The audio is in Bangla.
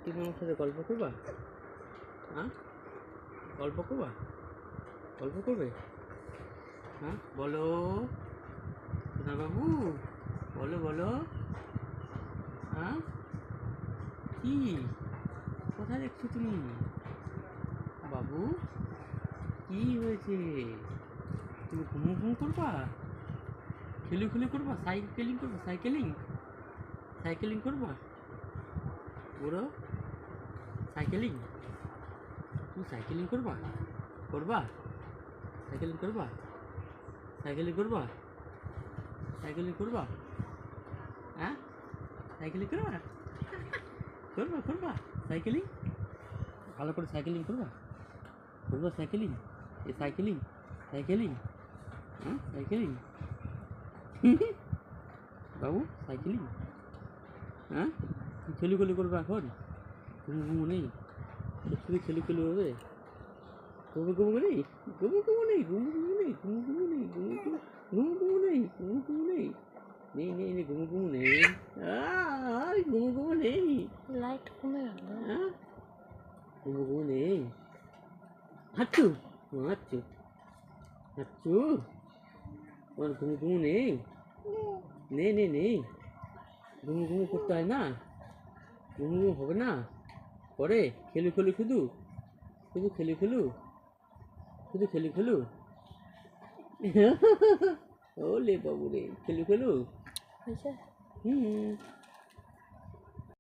তুমি আমার সাথে গল্প করবা? হ্যাঁ, গল্প করবা? গল্প করবে? হ্যাঁ বলো সোনা বাবু, বলো বলো। হ্যাঁ কি, কোথায় দেখছো তুমি বাবু? কি হয়েছে? তুমি ঘুমু ঘুমু করবা? খেলু খেলু করবা? সাইকেলিং করবা? সাইকেলিং সাইকেলিং করবা? বুড়ো সাইকেলিং, তুমি সাইকেলিং করবা? করবা? সাইকেলিং করবা? সাইকেলিং করবা? সাইকেলিং করবা? হ্যাঁ সাইকেলিং করবা? করবা করবা সাইকেলিং? ভালো করে সাইকেলিং করবা? করবা সাইকেলিং? এ সাইকেলিং সাইকেলিং, হ্যাঁ সাইকেলিং বাবু সাইকেলিং, হ্যাঁ খেলু খেলু করবে এখন? ঘুমু ঘুমু নেই? শুধু খেলু খেলু হবে? ঘুমু ঘুমু নেই? ঘুমু ঘুমু নেই? ঘুমু ঘুমু নেই? ঘুমু ঘুমু নেই? ঘুমু ঘুমু ঘুমু ঘুমু নেই? ঘুমু ঘুমু নেই? নেই নেই নেই, ঘুমু ঘুমু নেই। ঘুমু ঘুমু নেই। লাইট কমে গেল। হ্যাঁ ঘুমু ঘুমু নেই। হাঁচু হাঁচু হাঁচু, তোমার ঘুমু ঘুমু নেই? নেই নেই নেই, ঘুমু ঘুমু করতে হয় না? ঘুমু ঘুমু হবে না? করে খেলু খেলু শুধু, শুধু খেলু খেলু, শুধু খেলু খেলু ওলে বাবু রে, খেলু খেলু। হয়েছে? হুম